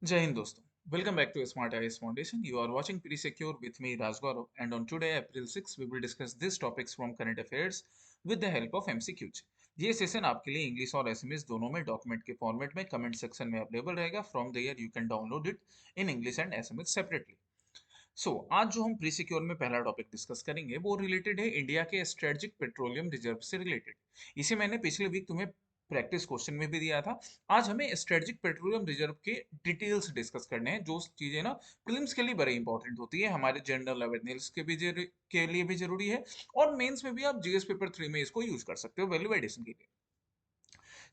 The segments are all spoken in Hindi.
Jai Hind दोस्तों, welcome back to Smart IAS Foundation. You are watching Pretty Secure with me Raj Gaurav, and on today April 6 we will discuss these topics from current affairs with the help of MCQs. ये सेशन आपके लिए इंग्लिश और एसएमएस दोनों में डॉक्यूमेंट के फॉर्मेट में कमेंट सेक्शन में अवेलेबल रहेगा. From there you can download it in English and SMS separately. आज जो हम प्री सिक्योर में पहला टॉपिक डिस्कस करेंगे वो रिलेटेड है इंडिया के स्ट्रेटेजिक पेट्रोलियम रिजर्व से रिलेटेड. इसे मैंने पिछले वीक तुम्हें प्रैक्टिस क्वेश्चन में भी दिया था. आज हमें स्ट्रेटेजिक पेट्रोलियम रिजर्व के डिटेल्स डिस्कस करने हैं, जो चीजें ना प्रीलिम्स के लिए बड़ी इंपॉर्टेंट होती है, हमारे जनरल अवेयरनेस के लिए भी जरूरी है, और मेंस में भी आप जीएस पेपर 3 में इसको यूज कर सकते हो वैल्यू एडिशन के लिए.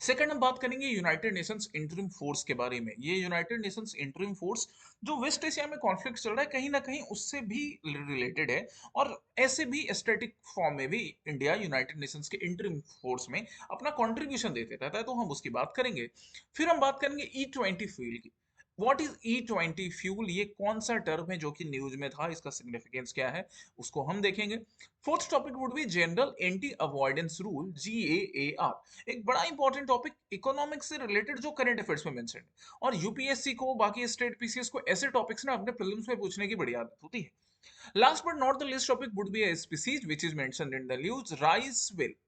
सेकंड हम बात करेंगे यूनाइटेड नेशंस इंटरिम फोर्स के बारे में. ये यूनाइटेड नेशंस इंटरिम फोर्स जो वेस्ट एशिया में कॉन्फ्लिक्ट चल रहा है कहीं ना कहीं उससे भी रिलेटेड है, और ऐसे भी स्टैटिक फॉर्म में भी इंडिया यूनाइटेड नेशंस के इंटरिम फोर्स में अपना कंट्रीब्यूशन देते रहता है, तो हम उसकी बात करेंगे. फिर हम बात करेंगे E20 फ्यूल की. व्हाट इज E20 फ्यूल, ये कौन सा टर्म है जो कि न्यूज में था, इसका सिग्निफिकेंस क्या है, उसको हम देखेंगे. Fourth topic would be general anti avoidance rule, GAAR. एक बड़ा इंपॉर्टेंट टॉपिक इकोनॉमिक्स से रिलेटेड जो करंट अफेयर्स में मेंशन है, और यूपीएससी को बाकी स्टेट पीसीएस को ऐसे टॉपिक्स ना अपने प्रीलिम्स में पूछने की बड़ी आदत होती है. Last but not the list topic would be a species which is mentioned in the news, rice whale.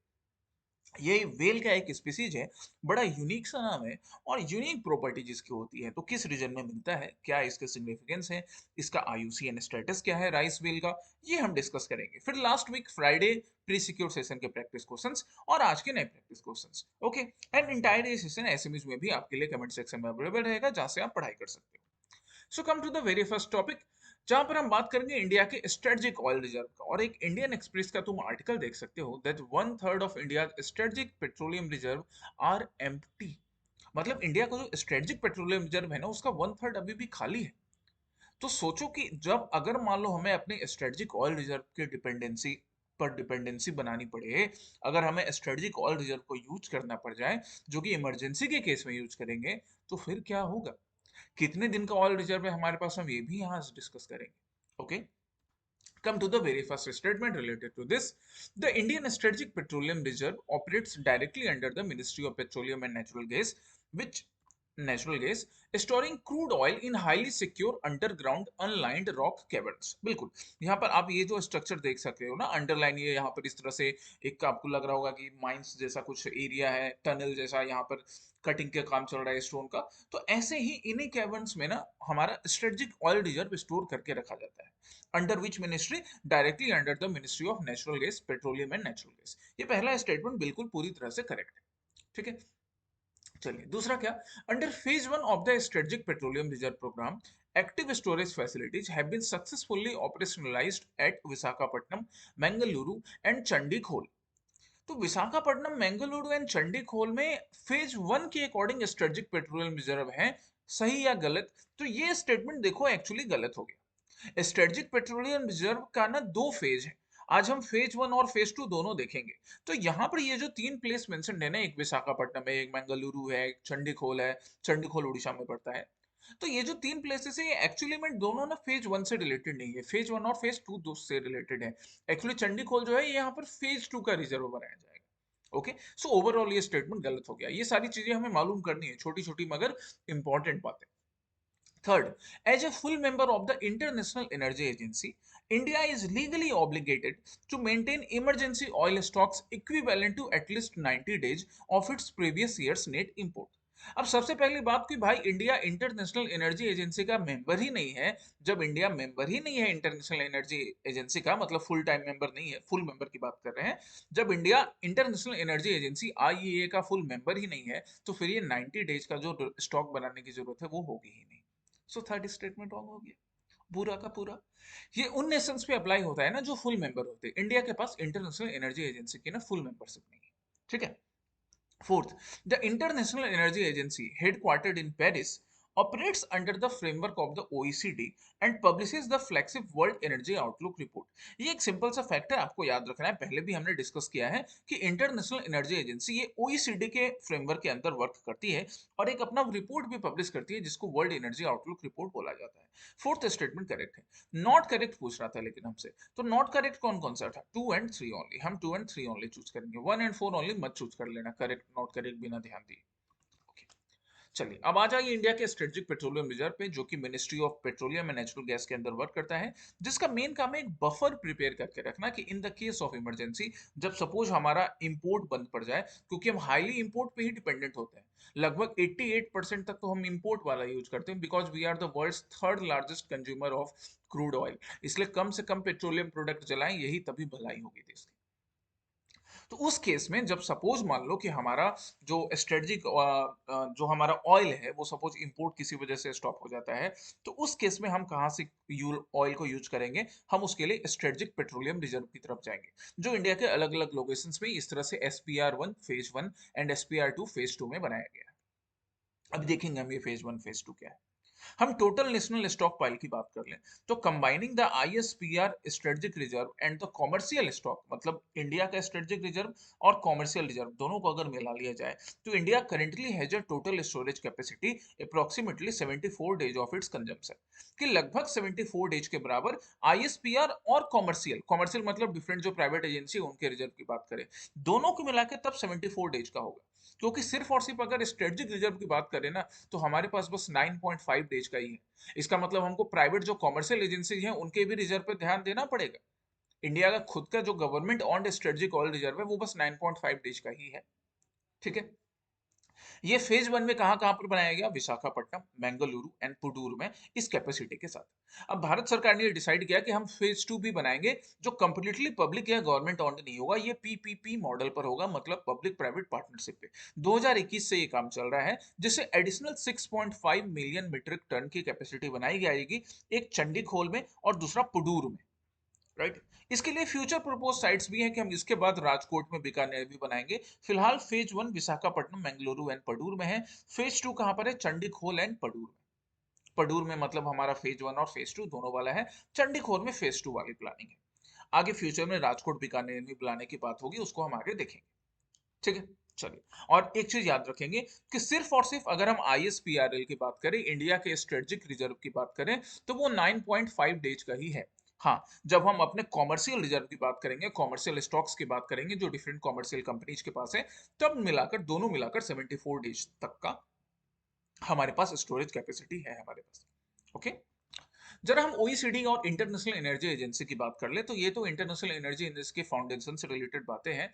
ये वेल का एक स्पीसीज है, बड़ा यूनिक सा नाम है, और यूनिक प्रॉपर्टी जिसकी होती है, तो किस रीजन में मिलता है, क्या इसका सिग्निफिकेंस है, इसका आईयूसीएन स्टेटस क्या है राइस वेल का, ये हम डिस्कस करेंगे. फिर last week Friday pre secure session के प्रैक्टिस क्वेश्चंस और आज के नए practice questions. Okay, and entire ये सेशन एसएमएस में भी आपके लिए कमेंट सेक्शन में अवेलेबल रहेगा, जहां से आप पढ़ाई कर सकते हो. So come to the very first topic, जहां पर हम बात करेंगे इंडिया के स्ट्रेटेजिक ऑयल रिजर्व का. और एक इंडियन एक्सप्रेस का तुम आर्टिकल देख सकते हो that 1/3 of India strategic petroleum reserve are empty. मतलब इंडिया का जो स्ट्रेटेजिक पेट्रोलियम रिजर्व है ना, उसका 1/3 अभी भी खाली है. तो सोचो कि जब अगर मान लो हमें अपने स्ट्रेटेजिक ऑयल रिजर्व की डिपेंडेंसी बनानी पड़े, अगर हमें स्ट्रेटेजिक ऑयल रिजर्व को यूज करना पड़ जाए, जो कि इमरजेंसी के केस में यूज करेंगे, तो फिर क्या होगा, कितने दिन का ऑयल रिजर्व है हमारे पास, हम ये भी यहाँ डिस्कस करेंगे. Okay, come to the very first statement related to this. The Indian Strategic Petroleum Reserve operates directly under the Ministry of Petroleum and Natural Gas, which natural gas storing crude oil in highly secure underground unlined rock caverns. बिल्कुल, यहाँ पर आप ये जो स्ट्रक्चर देख सकते हो ना अंडरलाइन, ये यहाँ पर इस तरह से एक आपको लग रहा होगा कि माइंस जैसा कुछ एरिया है, टनल जैसा, यहाँ पर कटिंग का काम चल रहा है स्टोन का. तो ऐसे ही इन्हीं कैवर्न्स में ना हमारा स्ट्रेटेजिक ऑयल रिजर्व स्टोर करके रखा जाता है. Under which ministry, directly under the ministry of natural gas, petroleum and natural gas. ये पहला स्टेटमेंट बिल्कुल पूरी तरह से करेक्ट है. ठीक है, चलिए दूसरा क्या. Under phase 1 of the strategic petroleum reserve programme, active storage facilities have been successfully operationalised at Visakhapatnam, Mangaluru and Chandikhol. तो विशाखापट्टनम, मंगलुरु एंड चंडीखोल में फेज 1 के अकॉर्डिंग स्ट्रेटेजिक पेट्रोलियम रिजर्व है. सही या गलत, तो ये स्टेटमेंट देखो एक्चुअली गलत हो गया. स्ट्रेटेजिक पेट्रोलियम रिजर्व का ना दो फेज है. आज हम फेज 1 और फेज 2 दोनों देखेंगे. तो यहाँ पर ये जो तीन प्लेस मेंशन है ना, एक विशाखापट्टनम है, एक मंगलुरु है, एक चंडीखोल है. चंडीखोल उड़ीसा में पड़ता है. तो ये जो तीन प्लेसेस है, ये एक्चुअली में दोनों ना फेज 1 से रिलेटेड नहीं है, फेज 1 और फेज 2 दो से रिलेटेड है. एक्चुअली चंडीखोल जो है, ये यहाँ पर फेज 2 का रिजर्व बनाया जाएगा. ओके, सो ओवरऑल ये स्टेटमेंट गलत हो गया. ये सारी चीजें हमें मालूम करनी है, छोटी छोटी मगर इंपॉर्टेंट बातें. Third, as a full member of the International Energy Agency, India is legally obligated to maintain emergency oil stocks equivalent to at least 90 days of its previous year's net import. अब सबसे पहली बात कि भाई इंडिया इंटरनेशनल एनर्जी एजेंसी का मेंबर ही नहीं है. जब इंडिया मेंबर ही नहीं है इंटरनेशनल एनर्जी एजेंसी का, मतलब फुल टाइम मेंबर नहीं है, फुल मेंबर की बात कर रहे हैं. जब India international energy agency IEA का फुल मेंबर ही नहीं है, तो फिर ये 90 डेज का जो स्टॉक बनाने की जरूरत है वो होगी ही नहीं. सो थर्ड स्टेटमेंट रॉन्ग हो गया पूरा का पूरा. ये उन नेशंस पे अप्लाई होता है ना जो फुल मेंबर होते हैं. इंडिया के पास इंटरनेशनल एनर्जी एजेंसी की ना फुल मेंबरशिप नहीं है. ठीक है. Fourth, the International Energy Agency, headquartered in Paris, operates under the framework of the OECD and publishes the flagship World Energy Outlook report. ये एक सिंपल सा फैक्ट है, आपको याद रखना है, पहले भी हमने डिस्कस किया है कि इंटरनेशनल एनर्जी एजेंसी ये OECD के फ्रेमवर्क के अंदर वर्क करती है, और एक अपना रिपोर्ट भी पब्लिश करती है जिसको वर्ल्ड एनर्जी आउटलुक रिपोर्ट बोला जाता है. फोर्थ स्टेटमेंट करेक्ट है. नॉट करेक्ट पूछ रहा था लेकिन हमसे, तो नॉट करेक्ट कौन कौन सा था, 2 एंड 3 ओनली. हम 2 एंड 3 ओनली चूज करेंगे, 1 एंड 4 ओनली मत चूज कर लेना करेक्ट नॉट करेक्ट बिना ध्यान दिए. ओके, चलिए अब आ जाइए इंडिया के स्ट्रेटेजिक पेट्रोलियम रिजर्व पे, जो कि ministry of petroleum and natural gas के अंदर वर्क करता है, जिसका मेन काम है एक बफर प्रिपेयर करके रखना कि in the case of emergency, जब सपोज हमारा इंपोर्ट बंद पड़ जाए, क्योंकि हम हाईली इंपोर्ट पे ही डिपेंडेंट होते हैं। लगभग 88% तक तो हम इंपोर्ट वाला यूज करते हैं, because we are the world's third largest consumer of crude oil. इसलिए कम से कम पेट्रोलियम प्रोडक्ट जलाएं, यही तभी भलाई होगी देश की। तो उस केस में जब सपोज मान लो कि हमारा जो स्ट्रेटजिक जो हमारा ऑयल है वो सपोज इंपोर्ट किसी वजह से स्टॉप हो जाता है, तो उस केस में हम कहाँ से ऑयल को यूज करेंगे? हम उसके लिए स्ट्रेटजिक पेट्रोलियम रिजर्व की तरफ जाएंगे, जो इंडिया के अलग अलग लोकेशंस में इस तरह से SPR1 phase 1 and SPR2 phase 2 में बनाया गया है। अभी देखेंगे हम ये फेज 1 फेज 2 क्या है। हम टोटल नेशनल स्टॉक पाइल की बात कर लें, तो combining the ISPR strategic reserve and the commercial stock, मतलब इंडिया का स्ट्रेटेजिक रिजर्व और कॉमर्शियल रिजर्व दोनों को अगर मिला लिया जाए, तो India currently has a total storage capacity approximately 74 days of its consumption, कि लगभग 74 डेज के बराबर ISPR और कॉमर्शियल कॉमर्शियल मतलब डिफरेंट जो प्राइवेट एजेंसी है उनके रिजर्व की बात करें, दोनों को मिला के तब 74 डेज का होगा। क्योंकि सिर्फ और सिर्फ अगर स्ट्रेटेजिक रिजर्व की बात करें ना, तो हमारे पास बस 9.5 डेज का ही है। इसका मतलब हमको प्राइवेट जो कॉमर्शियल एजेंसी हैं उनके भी रिजर्व पे ध्यान देना पड़ेगा। इंडिया का खुद का जो government on strategic oil reserve है वो बस 9.5 डेज का ही है। ठीक है। ये फेज 1 में कहां कहां पर बनाया गया? विशाखापट्टनम, बेंगलुरु एंड पुडूर में, इस कैपेसिटी के साथ। अब भारत सरकार ने ये डिसाइड किया कि हम फेज 2 भी बनाएंगे, जो कंप्लीटली पब्लिक या गवर्नमेंट ऑन्ड नहीं होगा, ये PPP मॉडल पर होगा, मतलब पब्लिक प्राइवेट पार्टनरशिप पे। 2021 से ये काम चल रहा है, जिससे एडिशनल 6.5 मिलियन मीट्रिक टन की कैपेसिटी बनाई जाएगी, एक चंडीखोल में और दूसरा पुडूर में। राइट। इसके लिए फ्यूचर प्रपोज साइट्स भी हैं कि हम इसके बाद राजकोट में, बीकानेर भी बनाएंगे। फिलहाल फेज 1 विशाखापट्टनम, बेंगलुरु एंड पडूर में है। फेज 2 कहां पर है? चंडीखोल एंड पडूर में। पडूर में मतलब हमारा फेज 1 और फेज 2 दोनों वाला है। चंडीखोल में फेज 2 वाली प्लानिंग है। आगे फ्यूचर में राजकोट, बीकानेर में बुलाने की बात होगी, उसको हम आगे देखेंगे। ठीक है। चलिए, और एक चीज याद रखेंगे कि सिर्फ और सिर्फ अगर हम ISPRL की बात करें, इंडिया के स्ट्रेटेजिक रिजर्व की बात करें, तो वो 9.5 डेज का ही है। हाँ, जब हम अपने कॉमर्शियल रिजर्व की बात करेंगे, कॉमर्शियल स्टॉक्स की बात करेंगे जो डिफरेंट कॉमर्शियल कंपनीज के पास है, तब मिलाकर दोनों मिलाकर 74 डेज तक का हमारे पास स्टोरेज कैपेसिटी है हमारे पास। ओके। जरा हम OECD और इंटरनेशनल एनर्जी एजेंसी की बात कर ले, तो ये तो इंटरनेशनल एनर्जी एजेंसी के फाउंडेशन से रिलेटेड बातें हैं,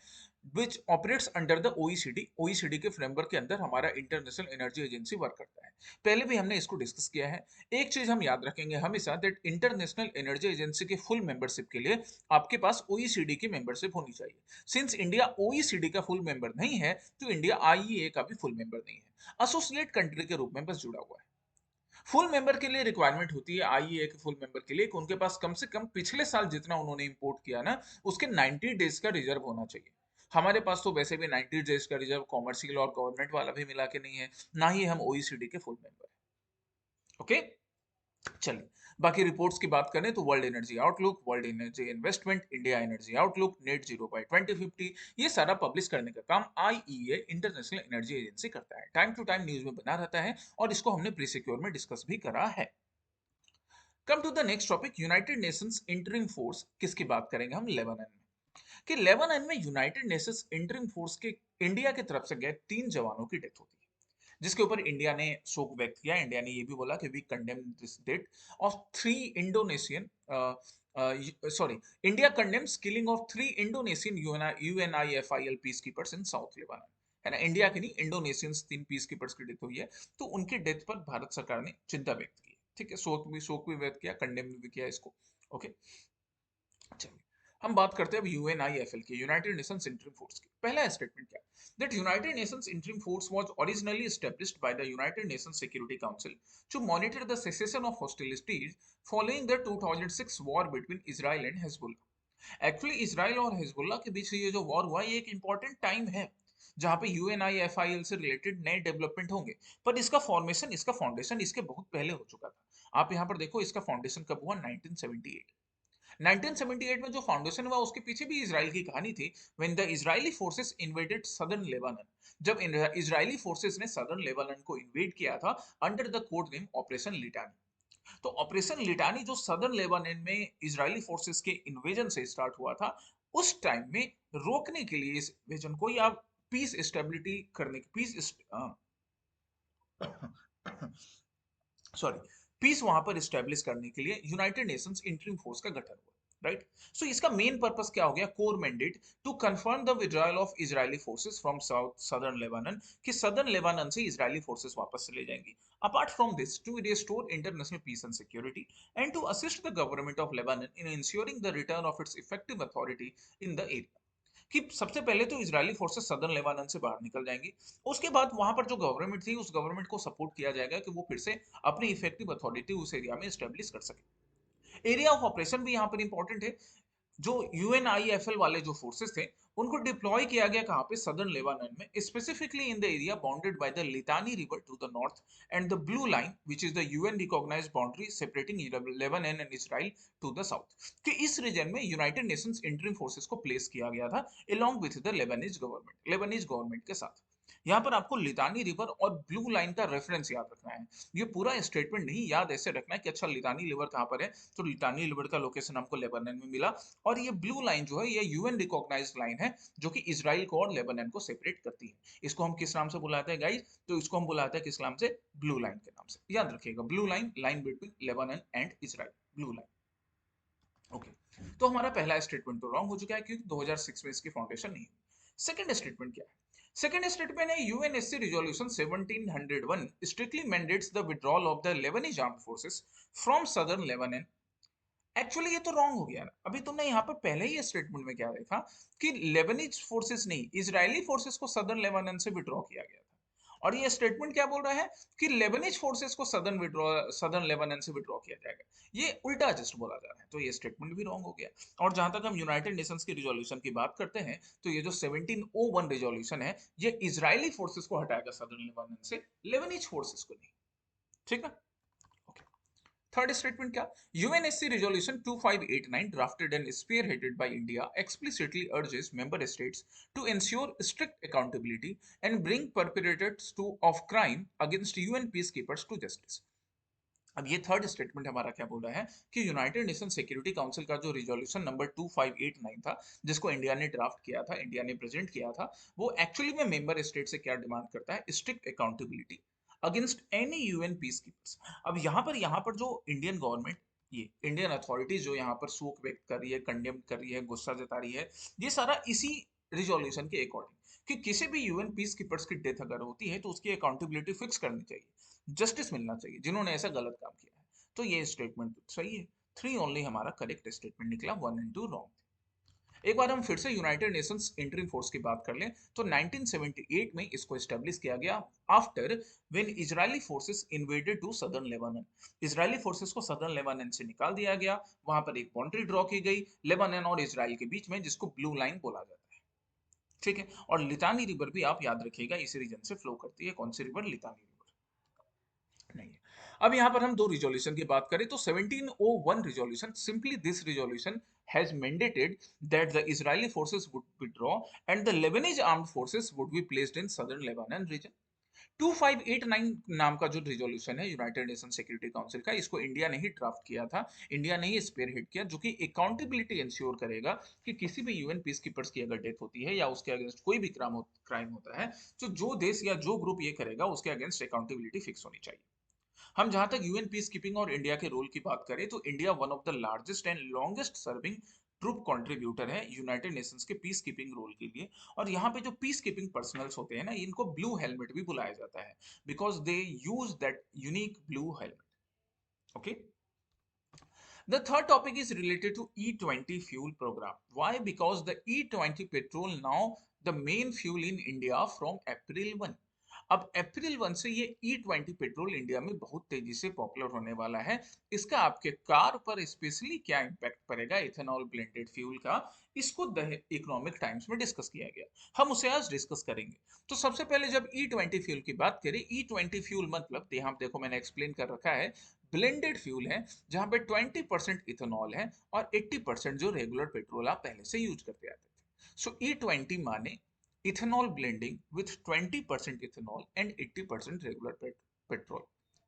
which operates under the OECD के फ्रेमवर्क के अंदर हमारा इंटरनेशनल एनर्जी एजेंसी वर्क करता है। पहले भी हमने इसको डिस्कस किया है। एक चीज हम याद रखेंगे हमेशा, दैट इंटरनेशनल एनर्जी एजेंसी के फुल मेंबरशिप के लिए आपके पास OECD की मेंबरशिप होनी चाहिए। सिंस इंडिया OECD का फुल मेंबर नहीं है, तो इंडिया IEA का भी फुल मेंबर नहीं है, एसोसिएट कंट्री के रूप में बस जुड़ा हुआ है। फुल मेंबर के लिए रिक्वायरमेंट होती है IEA के फुल मेंबर के लिए कि उनके पास कम से कम पिछले साल जितना उन्होंने इंपोर्ट किया ना, उसके 90 डेज का रिजर्व होना चाहिए। हमारे पास तो वैसे भी 90 डेज का रिजर्व कॉमर्शियल और गवर्नमेंट वाला भी मिला के नहीं है, ना ही हम OECD के फुल मेंबर है। ओके। चलिए, बाकी रिपोर्ट्स की बात करें तो world energy outlook, world energy investment, India energy outlook, net zero by 2050, ये सारा पब्लिश करने का काम IEA इंटरनेशनल एनर्जी एजेंसी करता है। टाइम टू टाइम न्यूज में बना रहता है, और इसको हमने प्री सिक्योर में डिस्कस भी करा है। Come to the next topic, United Nations interim force, किसकी बात करेंगे हम? लेबनान में। कि लेबनान में यूनाइटेड नेशंस इंटरिम फोर्स के इंडिया की तरफ से गए 3 जवानों की डेथ होती है, जिसके ऊपर इंडिया ने शोक व्यक्त किया। इंडिया ने ये भी बोला कि we condemn this death of 3 Indonesian, sorry, India condemns killing of 3 Indonesian UNIFIL peace keepers in south Lebanon. है ना, इंडिया की नहीं, इंडोनेशियंस 3 पीस कीपर्स की डेथ हुई है, तो उनकी डेथ पर भारत सरकार ने चिंता व्यक्त की। ठीक है, शोक भी व्यक्त किया, कंडेम भी किया इसको। ओके। चलिए, हम बात करते हैं अब UNIFL की, यूनाइटेड नेशंस इंटरिम फोर्स की। पहला स्टेटमेंट क्या है? That United Nations interim force was originally established by the United Nations Security Council to monitor the cessation of hostilities following the 2006 war between Israel and Hezbollah. Actually Israel और हिजबुल्लाह के बीच ये जो वॉर हुआ, ये एक इंपॉर्टेंट टाइम है जहां पे UNIFIL से रिलेटेड नए डेवलपमेंट होंगे। पर इसका फॉर्मेशन, इसका फाउंडेशन इसके बहुत पहले हो चुका था। आप यहाँ पर देखो, इसका फाउंडेशन कब हुआ? 1978। 1978 में जो फाउंडेशन हुआ, उसके पीछे भी इसराइल की कहानी थी। When the Israeli forces invaded southern Lebanon, जब इजरायली फोर्सेस ने सदर्न लेबानन को इन्वेड किया था under the code name operation लिटानी। तो ऑपरेशन लिटानी जो सदर्न लेबानन में इजरायली फोर्सेस के इन्वेजन से स्टार्ट हुआ था, उस टाइम में रोकने के लिए इस इन्वेजन को, या पीस स्टेबिलिटी करने की, पीस सॉरी, पीस वहां पर स्टेब्लिश करने के लिए यूनाइटेड नेशंस इंटरिम फोर्स का गठन हुआ, राइट। सो इसका मेन पर्पस क्या हो गया, core mandate to confirm the withdrawal of Israeli forces from south southern Lebanon, कि सदर्न लेबानन से इजरायली फोर्सेस वापस चले जाएंगी। Apart from this, to restore international peace and security and to assist the government of Lebanon in ensuring the return of its effective authority in the area, कि सबसे पहले तो इजरायली फोर्सेस सदर्न लेबानन से बाहर निकल जाएंगी, उसके बाद वहां पर जो गवर्नमेंट थी उस गवर्नमेंट को सपोर्ट किया जाएगा कि वो फिर से अपनी इफेक्टिव अथॉरिटी उस एरिया में स्टेब्लिश कर सके। एरिया ऑफ ऑपरेशन भी यहाँ पर इंपॉर्टेंट है। जो यूएनआईएफएल वाले जो फोर्सेस थे उनको डिप्लॉय किया गया कहां पे, सदर्न लेबानन में, specifically in the area bounded by the Litani river to the north and the blue line which is the UN recognised boundary separating Lebanon and Israel to the south, कि इस रीजन में यूनाइटेड नेशंस इंटरिम फोर्सेस को प्लेस किया गया था along with the Lebanese government के साथ। यहाँ पर आपको लितानी रिवर और ब्लू लाइन का रेफरेंस याद रखना है, ये पूरा स्टेटमेंट नहीं याद ऐसे रखना है कि अच्छा लितानी रिवर कहाँ पर है, तो लितानी रिवर का लोकेशन हमको लेबनान में मिला, और ये ब्लू लाइन जो है ये यूएन रिकॉग्नाइज्ड लाइन है जो कि इसराइल को और लेबनान को सेपरेट करती है। इसको हम किस नाम से बुलाते हैं गाइस, तो इसको हम बुलाते हैं किस नाम से, ब्लू लाइन के नाम से, याद रखिएगा, blue line, line between Lebanon and Israel, blue line. Okay, तो हमारा पहला स्टेटमेंट तो रॉन्ग हो चुका है क्योंकि 2006 में इसकी फाउंडेशन नहीं है। सेकंड स्टेटमेंट क्या है, सेकंड स्टेटमेंट है UNSC resolution 1701 strictly mandates the withdrawal of the Lebanese armed forces from southern Lebanon. Actually ये तो रॉन्ग हो गया ना, अभी तुमने यहाँ पर पहले ही स्टेटमेंट में क्या देखा कि लेबनीज फोर्सेस नहीं, इजरायली फोर्सेस को सदर्न लेबनान से विड्रॉ किया गया था, और ये स्टेटमेंट क्या बोल रहा है कि लेबनीज फोर्सेस को सदर्न लेबनान से विड्रॉ किया जाएगा, ये उल्टा जस्ट बोला जा रहा है, तो ये स्टेटमेंट भी रॉन्ग हो गया। और जहां तक हम यूनाइटेड नेशंस की रिजोल्यूशन की बात करते हैं, तो ये जो 1701 रिजोल्यूशन है ये इजरायली फोर्सेस को हटाएगा सदर्न लेबनान से, लेबनीज फोर्सेस को नहीं, ठीक है। थर्ड स्टेटमेंट क्या, UNSC resolution 2589 drafted and spearheaded by India explicitly urges member states to ensure strict accountability and bring perpetrators of crime against UN peacekeepers to justice। अब ये थर्ड स्टेटमेंट हमारा क्या बोल रहा है कि यूनाइटेड नेशन सिक्योरिटी काउंसिल का जो रिजोल्यूशन नंबर 2589 था जिसको इंडिया ने ड्राफ्ट किया था, इंडिया ने प्रेजेंट किया था, वो एक्चुअली में मेंबर स्टेट से क्या डिमांड करता है, strict accountability against any UN peace keepers. अब यहाँ पर जो इंडियन गवर्नमेंट, ये इंडियन अथॉरिटीज जो यहाँ पर शोक व्यक्त कर रही है, कंडेम कर रही है, गुस्सा जता रही है, ये सारा इसी रिजोल्यूशन के अकॉर्डिंग, कि किसी भी यूएन पीस कीपर्स की डेथ अगर होती है तो उसकी अकाउंटेबिलिटी फिक्स करनी चाहिए, जस्टिस मिलना चाहिए जिन्होंने ऐसा गलत काम किया है, तो ये स्टेटमेंट सही है। थ्री ओनली हमारा करेक्ट स्टेटमेंट निकला, वन एंड टू रॉन्ग। एक बार हम फिर से यूनाइटेड नेशंस इंटरिम फोर्स की बात कर लें तो 1978 में इसको एस्टेब्लिश किया गया after when Israeli forces invaded to southern Lebanon. Israeli forces को सदर्न लेबानन से निकाल दिया गया, वहां पर एक बाउंड्री ड्रॉ की गई लेबानन और इजराइल के बीच में जिसको ब्लू लाइन बोला जाता है, ठीक है। और लितानी रिवर भी आप याद रखिएगा इसी रीजन से फ्लो करती है, कौन सी रिवर, लितानी रिवर नहीं है। अब यहाँ पर हम दो रिजोल्यूशन की बात करें तो 1701 resolution, simply this resolution has mandated that the Israeli forces would withdraw and the Lebanese armed forces would be placed in southern Lebanon region। 2589 नाम का जो रिजोल्यूशन है यूनाइटेड नेशन सिक्योरिटी काउंसिल का, इसको इंडिया ने ही ड्राफ्ट किया था, इंडिया ने ही स्पेयरहेड किया, जो कि अकाउंटेबिलिटी इंश्योर करेगा कि किसी भी यूएन पीस कीपर्स की अगर डेथ होती है या उसके अगेंस्ट कोई भी क्राइम होता है तो जो देश या जो ग्रुप ये करेगा उसके अगेंस्ट अकाउंटेबिलिटी फिक्स होनी चाहिए। हम जहां तक यूएन पीस कीपिंग और इंडिया के रोल की बात करें तो India one of the largest and longest serving troop contributor है यूनाइटेड नेशंस के पीस कीपिंग रोल के लिए। और यहाँ पे जो पीस कीपिंग पर्सनल्स होते हैं ना, इनको ब्लू हेलमेट भी बुलाया जाता है because they use that unique blue helmet. Okay, the third topic is related to E20 fuel program. Why? Because the E20 petrol now the main fuel in India from April 1। अब अप्रैल 1 से ये E20 पेट्रोल इंडिया में बहुत तेजी से पॉपुलर होने वाला है। इसका आपके कार पर स्पेशली क्या इम्पैक्ट पड़ेगा इथेनॉल ब्लेंडेड फ्यूल का, इसको द इकोनॉमिक टाइम्स में डिस्कस किया गया, हम उसे आज डिस्कस करेंगे। तो सबसे पहले जब E20 फ्यूल की बात करें, E20 फ्यूल मतलब यहाँ देखो मैंने एक्सप्लेन कर रखा है, ब्लेंडेड फ्यूल है जहां पे 20% इथेनॉल है और 80% जो रेगुलर पेट्रोल आप पहले से यूज करते आते थे। सो E20 माने ethanol blending with 20% ethanol and 80% regular petrol.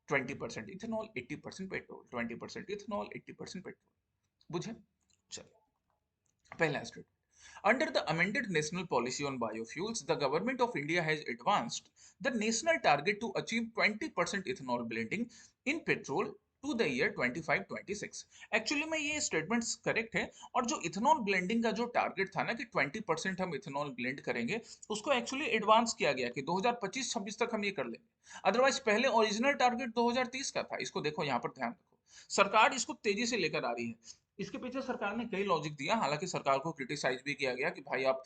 20% ethanol 80% petrol, 20% ethanol 80% petrol, बुझे। चलिए पहला statement, Under the amended National Policy on Biofuels, the Government of India has advanced the national target to achieve 20% ethanol blending in petrol to the year 25-26. Actually में ये स्टेटमेंट्स करेक्ट है, और जो इथेनॉल ब्लेंडिंग का जो टारगेट था ना कि 20% हम इथेनॉल ब्लेंड करेंगे, उसको एक्चुअली एडवांस किया गया कि 2025-26 तक हम ये कर लेंगे। अदरवाइज पहले ओरिजिनल टारगेट 2030 का था। इसको देखो, यहाँ पर ध्यान रखो, सरकार इसको तेजी से लेकर आ रही है। इसके पीछे सरकार ने कई लॉजिक दिया, हालांकि सरकार को क्रिटिसाइज भी किया गया कि भाई आप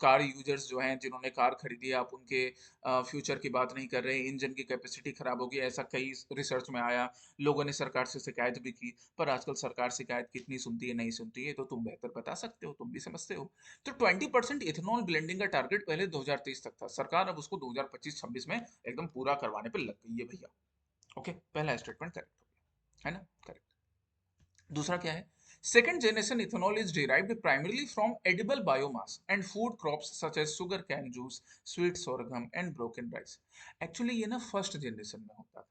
कार यूजर्स जो हैं जिन्होंने कार खरीदी है, आप उनके फ्यूचर की बात नहीं कर रहे, इंजन की कैपेसिटी खराब होगी, ऐसा कई रिसर्च में आया। लोगों ने सरकार से शिकायत भी की, पर आजकल सरकार शिकायत कितनी सुनती है नहीं सुनती है तो तुम बेहतर बता सकते हो, तुम भी समझते हो। तो 20% इथेनॉल ब्लेंडिंग का टारगेट पहले 2023 तक था, सरकार अब उसको 2025-26 में एकदम पूरा करवाने पर लग गई है भैया। ओके, पहला स्टेटमेंट करेक्ट हो गया है ना, करेक्ट। दूसरा क्या है? Second generation ethanol is derived primarily from edible biomass and food crops such as sugar cane juice, sweet sorghum and broken rice. Actually ये ना फर्स्ट जनरेशन में होता था।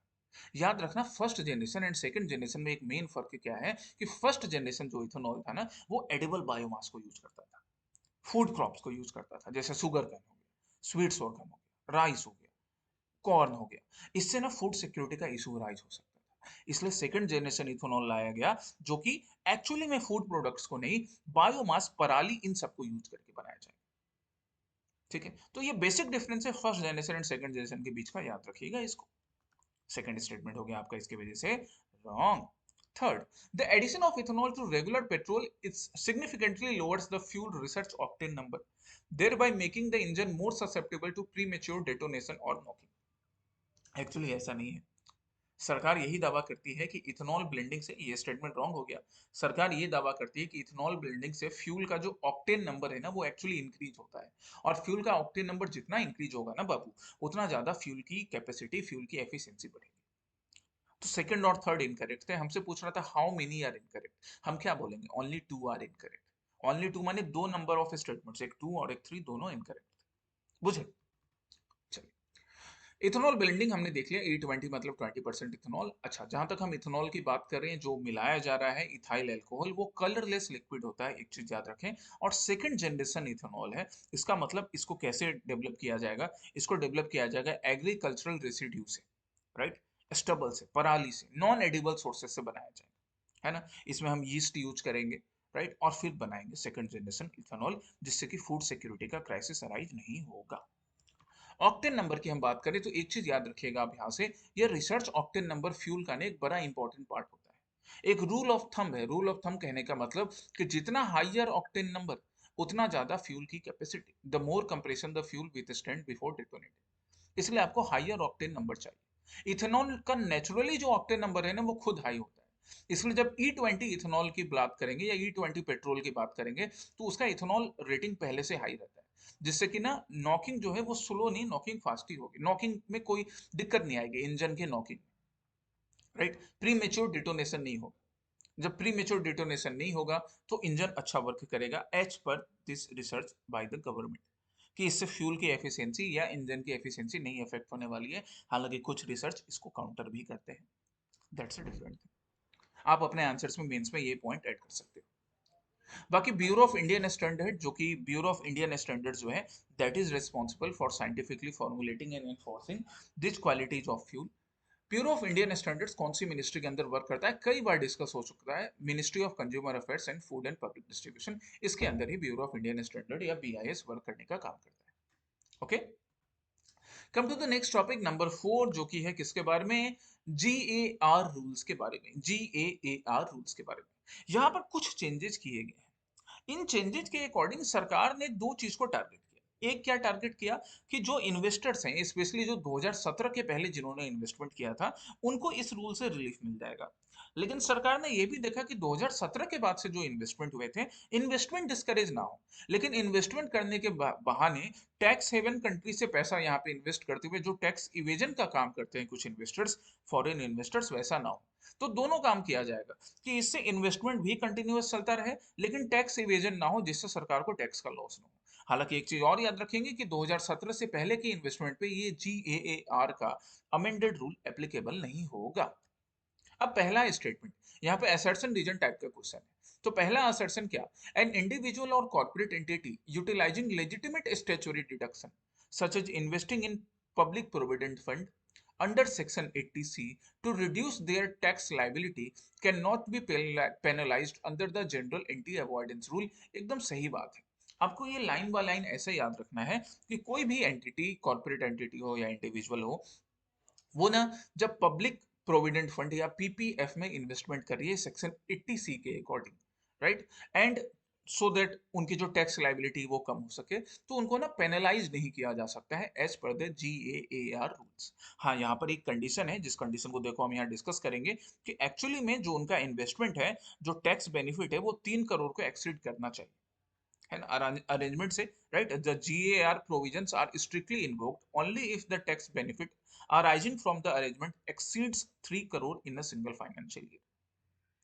याद रखना, first generation and second generation में एक मेन फर्क क्या है कि फर्स्ट जनरेशन जो इथेनॉल था ना, वो एडिबल बायोमास को यूज करता था, फूड क्रॉप्स को यूज करता था, जैसे शुगर कैन हो गया, स्वीट सोरगम हो गया, राइस हो गया, कॉर्न हो गया। इससे ना फूड सिक्योरिटी का इशू राइज हो सकता था, इसलिए सेकंड जनरेशन इथेनॉल लाया गया, जो कि एक्चुअली में फूड प्रोडक्ट्स को नहीं, बायोमास, पराली, इन सबको यूज करके बनाया जाए। ठीक है, तो ये बेसिक डिफरेंस है first generation and second generation के बीच का, याद रखिएगा इसको। सेकंड स्टेटमेंट हो गया आपका इसके वजह से wrong. Third, the addition of ethanol to regular petrol is significantly lowers the fuel research octane number, thereby making the engine more susceptible to premature detonation or knocking. Actually ऐसा नहीं है। सरकार यही दावा करती है कि इथेनॉल ब्लेंडिंग से, ये स्टेटमेंट रॉन्ग हो गया, सरकार ये दावा करती है कि इथेनॉल ब्लेंडिंग से फ्यूल का जो ऑक्टेन नंबर है ना, वो एक्चुअली इंक्रीज होता है, और फ्यूल का ऑक्टेन नंबर जितना इंक्रीज होगा ना बाबू, उतना ज्यादा फ्यूल की कैपेसिटी, फ्यूल की एफिशिएंसी बढ़ेगी। तो सेकंड और थर्ड इनकरेक्ट थे। हमसे पूछ रहा था हाउ मेनी आर इनकरेक्ट, हम क्या बोलेंगे? Only two are incorrect. Only two माने दो नंबर ऑफ स्टेटमेंट्स, एक टू और एक थ्री, दोनों इनकरेक्ट थे। बुझे? इथेनॉल ब्लेंडिंग हमने देख लिया, E20 मतलब 20% इथेनॉल। अच्छा, जहां तक हम इथेनॉल की बात कर रहे हैं, जो मिलाया जा रहा है इथाइल अल्कोहल, वो कलरलेस लिक्विड होता है, एक चीज याद रखें। और सेकंड जनरेशन इथेनॉल है, इसका मतलब इसको कैसे डेवलप किया जाएगा? इसको डेवलप किया जाएगा एग्रीकल्चरल रेसिड्यू से, राइट, स्टबल से, पराली से, नॉन एडिबल सोर्सेस से बनाया जाएगा, है ना। इसमें हम यीस्ट यूज करेंगे, राइट, और फिर बनाएंगे सेकंड जनरेशन इथेनॉल, जिससे कि फूड सिक्योरिटी का क्राइसिस अराइज नहीं होगा। ऑक्टेन नंबर की हम बात करें तो एक चीज याद रखिएगा आप यहाँ से, ये रिसर्च ऑक्टेन नंबर फ्यूल का एक बड़ा इंपॉर्टेंट पार्ट होता है, एक रूल ऑफ थंब है। रूल ऑफ थंब कहने का मतलब कि जितना हाइयर ऑक्टेन नंबर, उतना ज्यादा फ्यूल की capacity, the more compression the fuel with stand before detonating, इसलिए आपको हाइयर ऑक्टेन नंबर चाहिए। इथेनॉल का नेचुरली जो ऑक्टेन नंबर है ना, वो खुद हाई होता है, इसलिए जब E20 इथेनॉल की बात करेंगे या E20 पेट्रोल की बात करेंगे, तो उसका इथेनॉल रेटिंग पहले से हाई रहता है, जिससे कि ना नॉकिंग जो है वो स्लो नहीं, नॉकिंग फास्ट ही होगी, नॉकिंग में कोई दिक्कत नहीं आएगी इंजन के knocking, right. Pre mature detonation नहीं होगा, जब प्री मेच्योर डिटोनेशन नहीं होगा तो इंजन अच्छा वर्क करेगा, as per this research by the government, कि इससे फ्यूल की एफिशिएंसी या इंजन की एफिशिएंसी नहीं अफेक्ट होने वाली है। हालांकि कुछ रिसर्च इसको काउंटर भी करते हैं, दैट्स अ डिफरेंट थिंग। आप अपने आंसर्स में, मेंस में ये पॉइंट ऐड कर सकते हो। बाकी ब्यूरो ऑफ इंडियन स्टैंडर्ड, जो कि ब्यूरो ऑफ इंडियन स्टैंडर्ड जो है, that is responsible for scientifically formulating and enforcing this qualities of fuel. Bureau of Indian standards कौन सी मिनिस्ट्री के अंदर वर्क करता है? कई बार डिस्कस हो चुका है, ministry of consumer affairs and food and public distribution, इसके अंदर ही ब्यूरो ऑफ इंडियन स्टैंडर्ड या BIS वर्क करने का काम करता है। Okay, come to the next topic number 4, जो कि है किसके बारे में? GAR रूल्स के बारे में। GAAR रूल्स के बारे में यहाँ पर कुछ चेंजेस किए गए हैं। इन चेंजेस के अकॉर्डिंग सरकार ने दो चीज को टारगेट किया। एक क्या टारगेट किया कि जो इन्वेस्टर्स हैं, स्पेशली जो 2017 के पहले जिन्होंने इन्वेस्टमेंट किया था, उनको इस रूल से रिलीफ मिल जाएगा। लेकिन सरकार ने यह भी देखा कि 2017 के बाद से जो इन्वेस्टमेंट हुए थे, इन्वेस्टमेंट डिस्करेज ना हो, लेकिन इन्वेस्टमेंट करने के बहाने टैक्स हेवन कंट्री से पैसा यहाँ पे इन्वेस्ट करते हुए जो टैक्स इवेजन का काम करते हैं कुछ इन्वेस्टर्स, फॉरेन इन्वेस्टर्स, वैसा ना हो। तो दोनों काम किया जाएगा कि इससे इन्वेस्टमेंट भी कंटिन्यूअस चलता रहे, लेकिन टैक्स इवेजन ना हो, जिससे सरकार को टैक्स का लॉस ना हो। हालांकि एक चीज और याद रखेंगे कि 2017 से पहले की इन्वेस्टमेंट पे ये GAAR का अमेंडेड रूल एप्लीकेबल नहीं होगा। अब पहला स्टेटमेंट, यहाँ पे असर्शन रीजन टाइप का क्वेश्चन है। तो पहला असर्शन क्या, एन इंडिविजुअल और corporate entity utilising legitimate statutory deduction such as investing in public provident fund under section 80C to reduce their tax liability cannot be penalized under the general anti avoidance rule। एकदम सही बात है। आपको ये लाइन बाय लाइन ऐसे याद रखना है कि कोई भी एंटिटी, कॉर्पोरेट एंटिटी हो या इंडिविजुअल हो, वो ना जब पब्लिक प्रोविडेंट फंड या पीपीएफ में इन्वेस्टमेंट कर रही है सेक्शन 80C के according, right, and so that उनकी जो टैक्स लाइबिलिटी वो कम हो सके, तो उनको ना पेनलाइज नहीं किया जा सकता है as per the GAAR rules. हाँ, यहाँ पर एक कंडीशन है, जिस कंडीशन को देखो हम यहाँ डिस्कस करेंगे कि एक्चुअली में जो उनका इन्वेस्टमेंट है, जो टैक्स बेनिफिट है, वो 3 करोड़ को एक्सीड करना चाहिए, है ना, अरेंजमेंट से, right. The GAR provisions are strictly invoked only if the tax benefit arising from the arrangement exceeds 3 crore in a single financial year,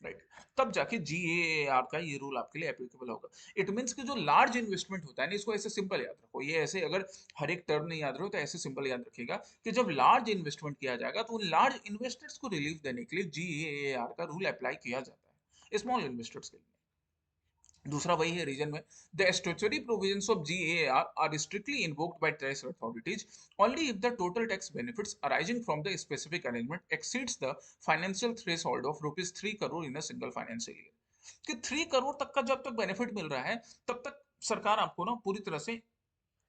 right. तब जाके GAAR का ये रूल आपके लिए एप्लीकेबल होगा। इट मींस कि जो लार्ज इन्वेस्टमेंट होता है ना, इसको ऐसे सिंपल याद रखो, ये ऐसे अगर हर एक टर्म नहीं याद रहो तो ऐसे सिंपल याद रखिएगा कि जब लार्ज इन्वेस्टमेंट किया जाएगा तो उन लार्ज इन्वेस्टर्स को रिलीफ देने के लिए GAAR का रूल अप्लाई किया जाता है स्मॉल इन्वेस्टर्स के लिए। दूसरा वही है रीजन में, the statutory provisions of GAAR are strictly invoked by tax authorities only if the total tax benefits arising from the specific arrangement exceeds the financial threshold of ₹3 crore in a single financial year. कि 3 करोड़ तक का जब तक बेनिफिट मिल रहा है, तब तक सरकार आपको ना पूरी तरह से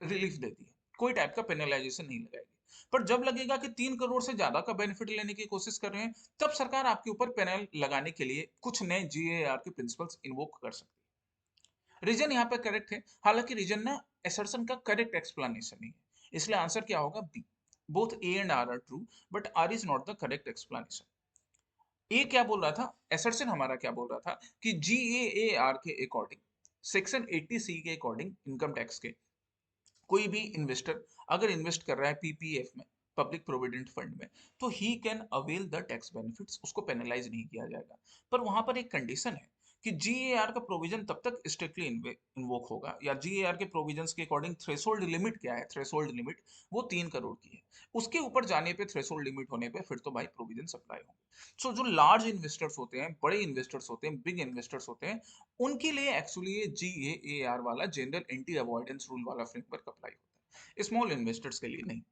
रिलीफ देती है, कोई टाइप का पेनलाइजेशन नहीं लगाएगी। पर जब लगेगा कि 3 करोड़ से ज्यादा का बेनिफिट लेने की कोशिश कर रहे हैं, तब सरकार आपके ऊपर पेनल लगाने के लिए कुछ नए GAAR के प्रिंसिपल्स इन्वोक कर सकती है। रीजन यहाँ पे करेक्ट है, हालांकि रीजन ना असर्शन का करेक्ट एक्सप्लेनेशन नहीं है, इसलिए आंसर क्या होगा, B. Both A and R R true but R is not the correct explanation. A क्या बोल रहा था, असर्शन हमारा क्या बोल रहा था कि GAAR के अकॉर्डिंग, सेक्शन 80C के अकॉर्डिंग इनकम टैक्स के, कोई भी इन्वेस्टर अगर इन्वेस्ट कर रहा है पीपीएफ में, पब्लिक प्रोविडेंट फंड में, तो he can avail the tax benefits, उसको पेनलाइज नहीं किया जाएगा। पर वहां पर एक कंडीशन है कि GAR का प्रोविजन तब तक स्ट्रिक्टली इन्वोक होगा, या GAR के प्रोविजंस के अकॉर्डिंग थ्रेशोल्ड लिमिट क्या है, थ्रेशोल्ड लिमिट वो 3 करोड़ की है। उसके ऊपर जाने पे, थ्रेशोल्ड लिमिट होने पे फिर तो भाई प्रोविजन अप्लाई होंगे। सो जो लार्ज इन्वेस्टर्स होते हैं, बड़े इन्वेस्टर्स होते हैं, बिग इन्वेस्टर्स होते हैं, उनके लिए एक्चुअली ये GAAR वाला जनरल एंटी अवॉइडेंस रूल वाला फ्रेमवर्क अप्लाई होता है, स्मॉल इन्वेस्टर्स के लिए नहीं।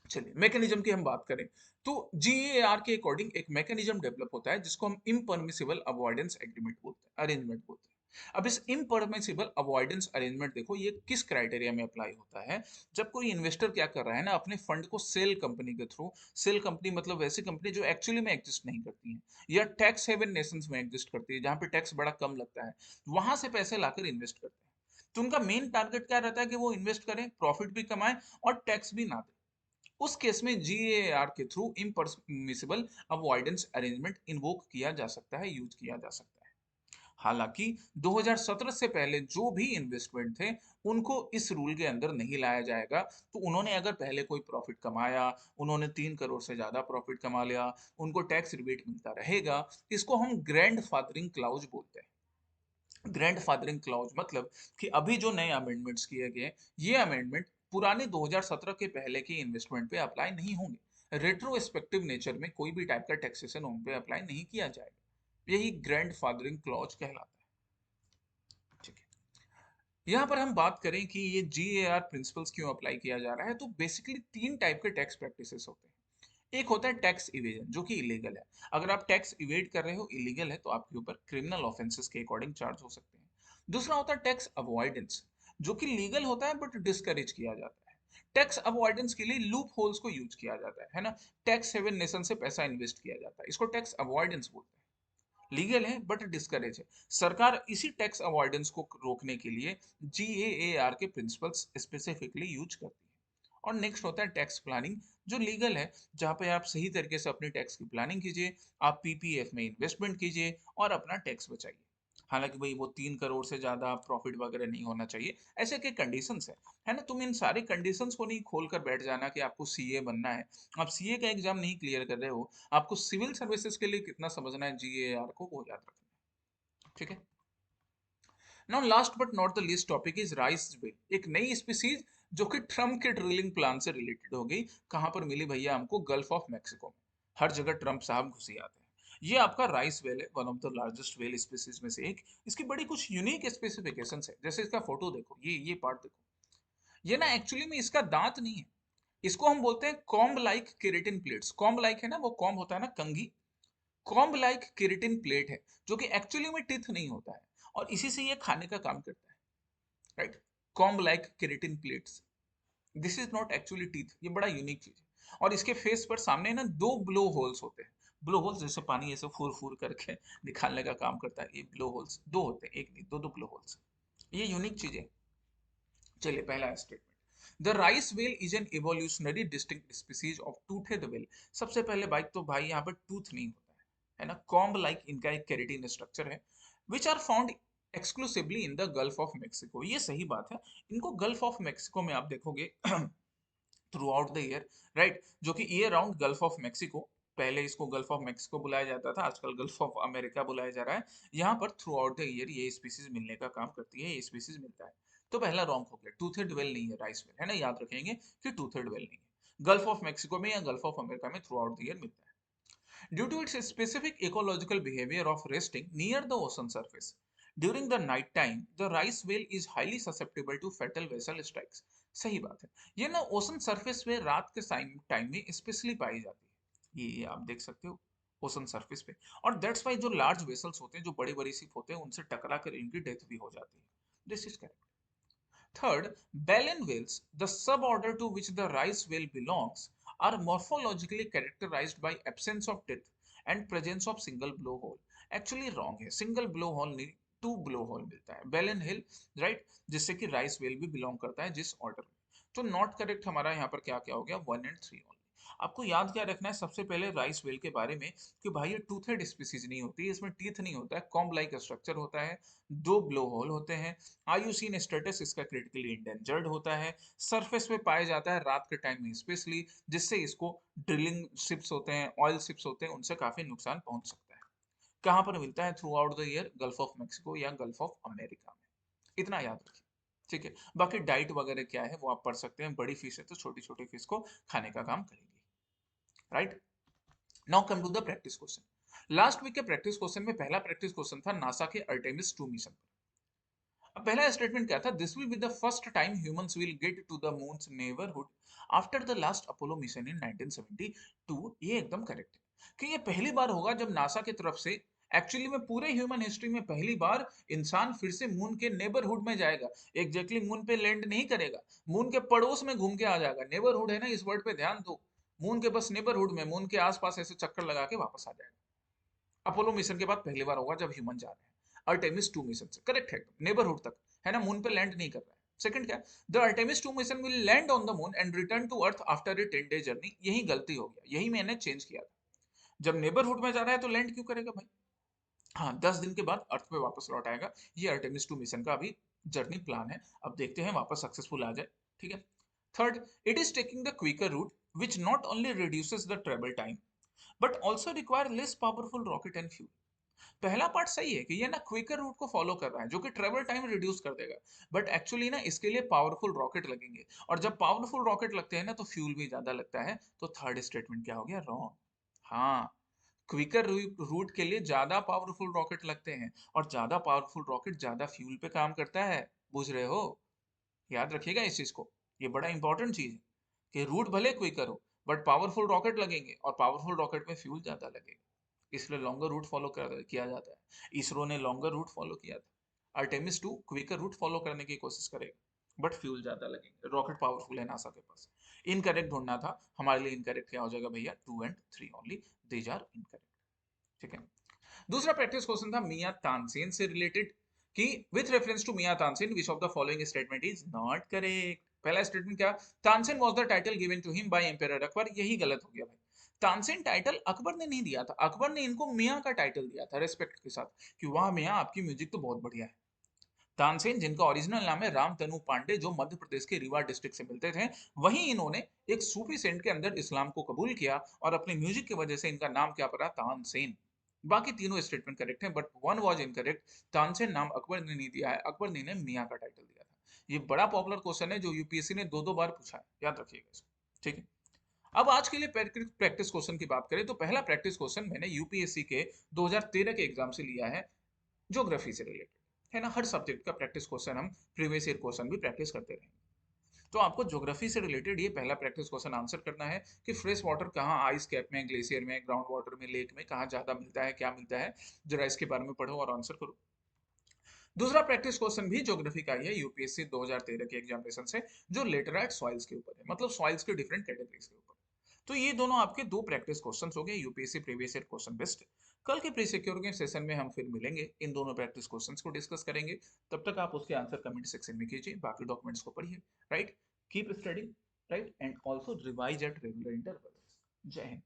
चलिए मैकेनिज्म की हम बात करें, तो GAR के अकॉर्डिंग एक मैकेनिज्म डेवलप होता है जिसको हम इम्परमिसिबल अवॉइडेंस एग्रीमेंट बोलते हैं, अरेंजमेंट बोलते हैं। अब इस इम्परमिसिबल अवॉइडेंस अरेंजमेंट देखो, ये किस क्राइटेरिया में अप्लाई होता है, जब कोई इन्वेस्टर क्या कर रहा है ना, अपने फंड को सेल कंपनी के थ्रू, सेल कंपनी मतलब वैसी कंपनी जो एक्चुअली में एग्जिस्ट नहीं करती है, या टैक्स हेवन नेशंस में एग्जिस्ट करती है, जहां पे टैक्स बड़ा कम लगता है, वहां से पैसे लाकर इन्वेस्ट करते हैं। तो उनका मेन टारगेट क्या रहता है कि वो इन्वेस्ट करें, प्रॉफिट भी कमाएं और टैक्स भी ना दें। उस केस में GAR के थ्रू इम्परमिसिबल अवॉइडेंस अरेंजमेंट इन्वोक किया जा सकता है, यूज किया जा सकता है। हालांकि 2017 से पहले जो भी इन्वेस्टमेंट थे, उनको इस रूल के अंदर नहीं लाया जाएगा। तो उन्होंने अगर पहले कोई प्रॉफिट कमाया, उन्होंने 3 करोड़ से ज्यादा प्रॉफिट कमा लिया, उनको टैक्स रिबेट मिलता रहेगा। इसको हम ग्रैंड फादरिंग क्लाउज बोलते हैं। ग्रैंड फादरिंग क्लाउज मतलब कि अभी जो नए अमेंडमेंट्स किए गए, ये अमेंडमेंट पुराने 2017 के पहले के इन्वेस्टमेंट पे अप्लाई नहीं होंगे। रेट्रोस्पेक्टिव नेचर में कोई भी टाइप का टैक्सेशन उन पे अप्लाई नहीं किया जाएगा। यही ग्रैंड फादरिंग क्लॉज कहलाता है। ठीक है, यहाँ पर हम बात करें कि ये GAR प्रिंसिपल्स क्यों अप्लाई किया जा रहा है, तो बेसिकली 3 टाइप के टैक्स प्रैक्टिसेस होते हैं। एक होता है टैक्स इवेजन, जो कि इलीगल है। अगर आप टैक्स इवेड कर रहे हो, इलीगल है, तो आपके ऊपर क्रिमिनल ऑफेंसेस के अकॉर्डिंग चार्ज हो सकते हैं। दूसरा होता है टैक्स अवॉइडेंस, जो कि लीगल होता है बट डिस्करेज किया जाता है। टैक्स अवॉइडेंस के लिए लूप होल्स को यूज किया जाता है ना, टैक्स हेवन नेशन से पैसा इन्वेस्ट किया जाता है, इसको टैक्स अवॉइडेंस बोलते हैं। लीगल है बट डिस्करेज है। सरकार इसी टैक्स अवॉइडेंस को रोकने के लिए GAAR के प्रिंसिपल्स स्पेसिफिकली यूज करती है। और नेक्स्ट होता है टैक्स प्लानिंग, जो लीगल है, जहां पे आप सही तरीके से अपनी टैक्स की प्लानिंग कीजिए, आप पीपीएफ में इन्वेस्टमेंट कीजिए और अपना टैक्स बचाइए। हालांकि भाई वो 3 करोड़ से ज्यादा प्रॉफिट वगैरह नहीं होना चाहिए, ऐसे के कंडीशंस है ना। तुम इन सारे कंडीशंस को नहीं खोल कर बैठ जाना कि आपको CA बनना है। आप CA का एग्जाम नहीं क्लियर कर रहे हो, आपको सिविल सर्विसेज के लिए कितना समझना है GAR को, वो याद रखना है। ठीक है, now last but not the least topic is rice bill, एक नई स्पीसीज जो कि ट्रम्प के ड्रिलिंग प्लान से रिलेटेड हो गई। कहां पर मिली भैया हमको, गल्फ ऑफ मैक्सिको में। हर जगह ट्रम्प साहब घुस ही आते हैं। ये आपका राइस वेल है, one of the largest well species में से एक। इसकी बड़ी कुछ यूनिक स्पेसिफिकेशंस है, जैसे इसका फोटो देखो, ये पार्ट देखो। ये ना एक्चुअली में इसका दांत नहीं है, इसको हम बोलते हैं comb like keratin plates. Comb like है ना, वो कॉम्ब होता है ना कंघी, कॉम्ब लाइक केरेटिन प्लेट है, जो कि एक्चुअली में टिथ नहीं होता है, और इसी से ये खाने का काम करता है, right. Comb like keratin plates, this is not actually teeth, ये बड़ा यूनिक चीज है। और इसके फेस पर सामने ना दो ब्लो होल्स होते हैं। ब्लो होल्स जैसे पानी ऐसे फूर फूर करके निकालने का काम करता है, ये ब्लो होल्स दो होते हैं, एक नहीं दो दो ब्लो होल्स। ये यूनिक चीज है। चलिए पहला statement, the rice whale is an evolutionary distinct species of toothed whale. सबसे पहले बाइक तो भाई यहाँ पर टूथ नहीं होता है ना, कॉम्ब लाइक इनका एक केरेटिन स्ट्रक्चर है, which are found exclusively in the Gulf of Mexico. ये सही बात है, इनको गल्फ ऑफ मेक्सिको में आप देखोगे through out the year, right, जो कि year round gulf of Mexico, पहले इसको गल्फ ऑफ मेक्सिको बुलाया जाता था, आजकल गल्फ ऑफ अमेरिका बुलाया जा रहा है, यहाँ पर थ्रू आउट द ईयर ये स्पीसीज मिलने का काम करती है, ये स्पीसीज मिलता है। तो पहला रॉन्ग हो गया, टूथेड वेल नहीं है राइस वेल, है ना, याद रखेंगे कि टूथेड वेल नहीं है। गल्फ ऑफ मेक्सिको में या गल्फ ऑफ अमेरिका में थ्रू आउट द ईयर मिलता है। Due to its specific ecological behavior of resting near the ocean surface, during the night time, the rice whale is highly susceptible to fatal vessel strikes. सही बात है, ये ना ओशन सरफेस पे रात के टाइम में स्पेशली पाई जाती है, ये आप देख सकते हो ओशन सरफेस पे। और दैट्स वाई जो लार्ज वेसल्स होते हैं, जो बड़ी बड़ी शिप होते हैं, उनसे टकरा कर इनकी डेथ भी हो जाती है। This is correct. Third, baleen whales, the suborder to which the rice whale belongs, are morphologically characterized by absence of teeth and presence of single blowhole. Actually wrong है, single blowhole नहीं, टू blowhole मिलता है baleen whale, right, जिससे कि rice whale भी belong करता है जिस order में। तो not correct हमारा यहाँ पर क्या क्या हो गया, 1 and 3 only। आपको याद क्या रखना है सबसे पहले राइस वेल के बारे में, कि भाई ये टूथेड स्पीसीज नहीं होती, इसमें टीथ नहीं होता है, कॉम्ब लाइक स्ट्रक्चर होता है, दो ब्लो होल होते हैं, आयुसीन स्टेटस इसका क्रिटिकली इंडेंजर्ड होता है, सरफेस पे पाया जाता है रात के टाइम में स्पेशली, जिससे इसको ड्रिलिंग शिप्स होते हैं, ऑयल शिप्स होते हैं, उनसे काफी नुकसान पहुंच सकता है। कहां पर मिलता है, through out the year gulf of Mexico या गल्फ ऑफ अमेरिका में, इतना याद रखिए। ठीक है, बाकी डाइट वगैरह क्या है वो आप पढ़ सकते हैं, बड़ी फिश है तो छोटी छोटी फिश को खाने का काम करेंगे, right. Now come to the practice question. Last week के प्रैक्टिस क्वेश्चन में पहला प्रैक्टिस क्वेश्चन था नासा के अर्टेमिस 2 मिशन। अब पहला स्टेटमेंट क्या था, this will be the first time humans will get to the moon's neighbourhood after the last Apollo mission in 1972। ये एकदम करेक्ट है कि ये पहली बार होगा जब नासा की तरफ से, एक्चुअली में पूरे ह्यूमन हिस्ट्री में पहली बार इंसान फिर से मून के नेबरहुड में जाएगा। एग्जैक्टली मून पे लैंड नहीं करेगा, मून के पड़ोस में घूम के आ जाएगा। नेबरहुड है ना, इस वर्ड पे ध्यान दो, मून के बस नेबरहुड में, मून के आसपास ऐसे चक्कर लगा के वापस आ जाएगा। अपोलो मिशन के बाद पहली बार होगा जब ह्यूमन जा रहे हैं अर्टेमिस 2 मिशन से, करेक्ट है, नेबरहुड तक है ना, मून पे लैंड नहीं कर रहा है। सेकंड क्या, the Artemis 2 mission will land on the moon and return to earth after a 10 day journey. यही गलती हो गया, यही मैंने चेंज किया था। जब नेबरहुड में जा रहा है तो लैंड क्यों करेगा भाई, हाँ 10 दिन के बाद अर्थ पे वापस लौट आएगा। ये अर्टेमिस 2 मिशन का अभी जर्नी प्लान है, अब देखते हैं वापस सक्सेसफुल आ जाए, ठीक है। Third, it is taking the quicker route which not only reduces the travel time but also require less powerful rocket and fuel. पहला पार्ट सही है कि ये ना क्विकर रूट को फॉलो कर रहा है, जो कि ट्रेवल टाइम रिड्यूस कर देगा, बट एक्चुअली ना इसके लिए पावरफुल रॉकेट लगेंगे, और जब पावरफुल रॉकेट लगते हैं ना तो फ्यूल भी ज्यादा लगता है। तो थर्ड स्टेटमेंट क्या हो गया, रॉन्ग। हाँ, क्विकर रूट के लिए ज्यादा पावरफुल रॉकेट लगते हैं, और ज्यादा पावरफुल रॉकेट ज्यादा फ्यूल पे काम करता है, बुझ रहे हो, याद रखिएगा इस चीज को, ये बड़ा इंपॉर्टेंट चीज है कि रूट भले क्विकर हो बट पावरफुल रॉकेट लगेंगे, और पावरफुल रॉकेट में फ्यूल ज्यादा लगेगा, इसलिए लॉन्गर रूट फॉलो किया जाता है। इसरो ने लॉन्गर रूट फॉलो किया था, अर्टेमिस 2 क्विकर रूट फॉलो करने की कोशिश करेगा बट फ्यूल ज्यादा लगेंगे, रॉकेट पावरफुल है नासा के पास। इनकरेक्ट ढूंढना था हमारे लिए, इनकरेक्ट क्या हो जाएगा भैया, 2 and 3 only, these are incorrect, ठीक है। दूसरा प्रैक्टिस क्वेश्चन था मियां तानसेन से रिलेटेड, कि विथ रेफरेंस टू मियां Tansen which of the following statement is not correct. पहला स्टेटमेंट क्या, Tansen was the title given to him by emperor Akbar. यही गलत हो गया भाई, तानसेन टाइटल अकबर ने नहीं दिया था, अकबर ने इनको मियां का टाइटल दिया था रेस्पेक्ट के साथ, कि वाह मियां आपकी म्यूजिक तो बहुत बढ़िया है। तानसेन जिनका ओरिजिनल नाम है राम तनु पांडे, जो मध्य प्रदेश के रीवा डिस्ट्रिक्ट से मिलते थे, वहीं इन्होंने एक सूफी सेंट के अंदर इस्लाम को कबूल किया, और अपनी म्यूजिक की वजह से इनका नाम क्या पड़ा, तानसेन। बाकी तीनों स्टेटमेंट करेक्ट हैं, but one was incorrect. Tansen नाम अकबर ने नहीं दिया है, अकबर ने इन्हें मियां का टाइटल दिया था। ये बड़ा पॉपुलर क्वेश्चन है जो यूपीएससी ने दो दो बार पूछा है, याद रखिएगा इसको, ठीक है। अब आज के लिए प्रैक्टिस क्वेश्चन की बात करें तो पहला प्रैक्टिस क्वेश्चन मैंने यूपीएससी के 2013 के एग्जाम से लिया है, ज्योग्राफी से रिलेटेड। है ना, हर सब्जेक्ट का प्रैक्टिस क्वेश्चन हम प्रीवियस ईयर क्वेश्चन भी प्रैक्टिस करते रहेंगे। तो आपको ज्योग्राफी से रिलेटेड ये पहला प्रैक्टिस क्वेश्चन आंसर करना है कि फ्रेश वाटर कहाँ आइस कैप में, ग्लेशियर में, ग्राउंड वाटर में, लेक में कहाँ ज्यादा मिलता है, क्या मिलता है, जरा इसके बारे में पढ़ो और आंसर करो। दूसरा प्रैक्टिस क्वेश्चन भी ज्योग्राफी का ही है, यूपीएससी 2013 के एग्जामिनेशन से, जो लेटराइट सॉइल्स के ऊपर है, मतलब सॉइल्स के डिफरेंट कैटेगरीज के ऊपर। तो ये दोनों आपके दो प्रैक्टिस क्वेश्चंस हो गए UPSC previous year question based. कल के प्री सिक्योर के सेशन में हम फिर मिलेंगे, इन दोनों प्रैक्टिस क्वेश्चंस को डिस्कस करेंगे। तब तक आप उसके आंसर कमेंट सेक्शन में कीजिए, बाकी डॉक्यूमेंट्स को पढ़िए। Right, keep studying, right, and also revise at regular intervals. जय हिंद।